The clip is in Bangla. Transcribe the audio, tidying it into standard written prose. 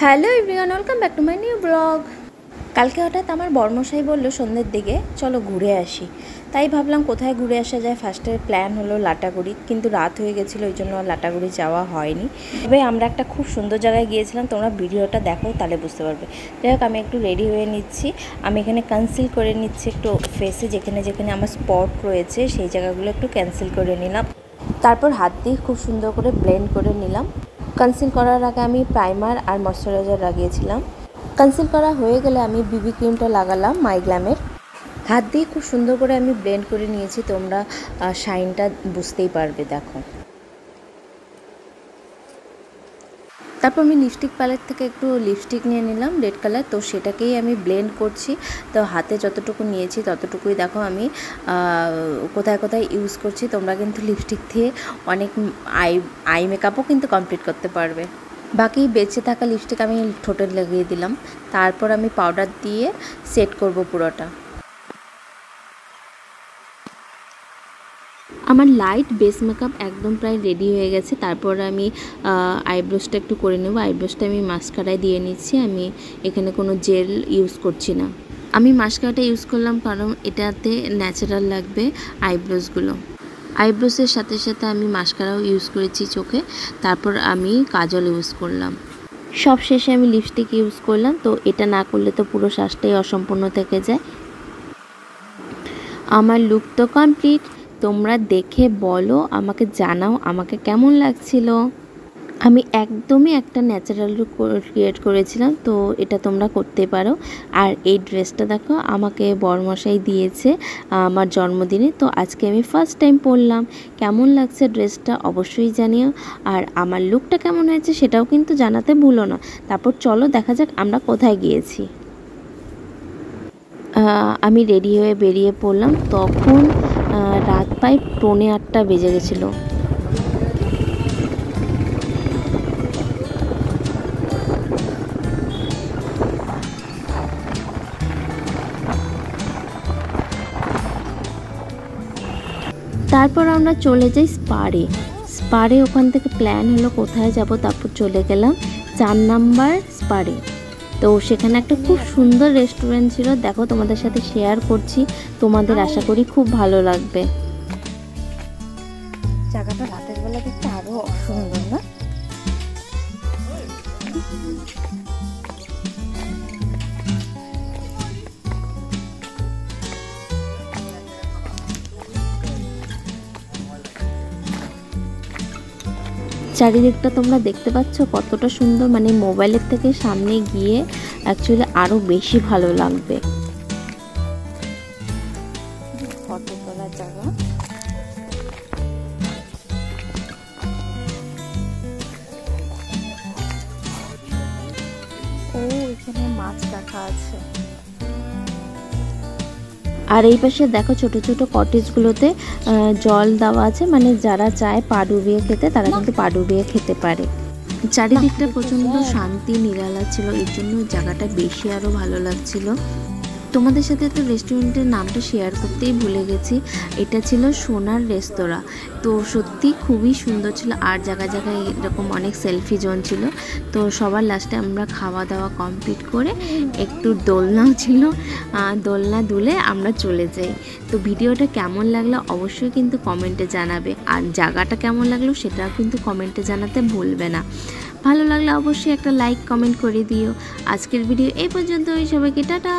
Hello everyone, welcome back to my new blog. কালকে হঠাৎ আমার বর্মশাই বললো সন্ধ্যের দিকে চলো ঘুরে আসি। তাই ভাবলাম কোথায় ঘুরে আসা যায়। ফার্স্টে প্ল্যান হলো লাটাগুড়ি, কিন্তু রাত হয়ে গেছিলো, ওই জন্য লাটাগুড়ি যাওয়া হয়নি। তবে আমরা একটা খুব সুন্দর জায়গায় গিয়েছিলাম, তোমরা ভিডিওটা দেখো তাহলে বুঝতে পারবে। যাই হোক, আমি একটু রেডি হয়ে নিচ্ছি। আমি এখানে কনসিল করে নিচ্ছি একটু ফেসে, যেখানে যেখানে আমার স্পট রয়েছে সেই জায়গাগুলো একটু ক্যান্সেল করে নিলাম। তারপর হাত দিয়ে খুব সুন্দর করে ব্লেন্ড করে নিলাম। কনসিল করার আগে আমি প্রাইমার আর ময়শ্চারাইজার লাগিয়েছিলাম। কনসিল করা হয়ে গেলে আমি বিবি ক্রিমটা লাগালাম মাইগ্ল্যামের। হাত দিয়ে খুব সুন্দর করে আমি ব্লেন্ড করে নিয়েছি, তোমরা শাইনটা বুঝতেই পারবে। দেখো, তারপর আমি লিপস্টিক প্যালেট থেকে একটু লিপস্টিক নিয়ে নিলাম রেড কালার, তো সেটাকেই আমি ব্লেন্ড করছি। তো হাতে যতটুকু নিয়েছি ততটুকুই দেখো আমি কোথায় কোথায় ইউজ করছি। তোমরা কিন্তু লিপস্টিক দিয়ে অনেক আই মেকআপও কিন্তু কমপ্লিট করতে পারবে। বাকি বেঁচে থাকা লিপস্টিক আমি ঠোঁটে লাগিয়ে দিলাম। তারপর আমি পাউডার দিয়ে সেট করব পুরোটা। আমার লাইট বেস মেকআপ একদম প্রায় রেডি হয়ে গেছে। তারপর আমি আইব্রোসটা একটু করে নেব। আইব্রোসটা আমি মাস্কারায় দিয়ে নিচ্ছি। আমি এখানে কোনো জেল ইউজ করছি না। আমি মাস্কারাটা ইউজ করলাম কারণ এটাতে ন্যাচারাল লাগবে আইব্রোসগুলো। আইব্রোসের সাথে সাথে আমি মাস্কারাও ইউজ করেছি চোখে। তারপর আমি কাজল ইউজ করলাম। সব শেষে আমি লিপস্টিক ইউজ করলাম। তো এটা না করলে তো পুরো শ্বাসটাই অসম্পূর্ণ থেকে যায়। আমার লুক তো কমপ্লিট। তোমরা দেখে বলো, আমাকে জানাও আমাকে কেমন লাগছিল। আমি একদমই একটা ন্যাচারাল লুক ক্রিয়েট করেছিলাম, তো এটা তোমরা করতে পারো। আর এই ড্রেসটা দেখো আমাকে বরমশাই দিয়েছে আমার জন্মদিনে, তো আজকে আমি ফার্স্ট টাইম পরলাম। কেমন লাগছে ড্রেসটা অবশ্যই জানিও। আর আমার লুকটা কেমন হয়েছে সেটাও কিন্তু জানাতে ভুলো না। তারপর চলো দেখা যাক আমরা কোথায় গিয়েছি। আমি রেডি হয়ে বেরিয়ে পড়লাম। তখন রাত প্রায় 8:45 বেজে গেছিলো। তারপর আমরা চলে যাই স্পারে। ওখান থেকে প্ল্যান হলো কোথায় যাব। তারপর চলে গেলাম 4 নাম্বার স্পারে। তো সেখানে একটা খুব সুন্দর রেস্টুরেন্ট ছিল, দেখো তোমাদের সাথে শেয়ার করছি। তোমাদের আশা করি খুব ভালো লাগবে। জায়গাটা রাতের বেলা দেখতে আরো সুন্দর না? চারিদিকটা তোমরা দেখতে পাচ্ছ কতটা সুন্দর, মানে মোবাইলের থেকে সামনে গিয়ে অ্যাকচুয়ালি আরো বেশি ভালো লাগবে। ফটো তোলার জায়গা। ও, এখানে মাছ রাখা আছে। আর এই পাশে দেখো ছোট ছোট কটেজগুলোতে জল দেওয়া আছে, মানে যারা চায় পা ডুবিয়ে খেতে তারা কিন্তু পা ডুবিয়ে খেতে পারে। চারিদিকটা প্রচণ্ড শান্তি নিরালা ছিল, এর জন্য জায়গাটা বেশি আরও ভালো লাগছিল। তোমাদের সাথে তো রেস্টুরেন্টের নামটা শেয়ার করতেই ভুলে গেছি। এটা ছিল সোনার রেস্তোরাঁ। তো সত্যি খুবই সুন্দর ছিল। আর জায়গায় জায়গায় এরকম অনেক সেলফি জোন ছিল। তো সবার লাস্টে আমরা খাওয়া দাওয়া কমপ্লিট করে একটু দোলনাও ছিল, দোলনা দুলে আমরা চলে যাই। তো ভিডিওটা কেমন লাগলো অবশ্যই কিন্তু কমেন্টে জানাবে। আর জায়গাটা কেমন লাগলো সেটাও কিন্তু কমেন্টে জানাতে ভুলবে না। ভালো লাগলে অবশ্যই একটা লাইক কমেন্ট করে দিও। আজকের ভিডিও এই পর্যন্তই, সবাইকে টাটা।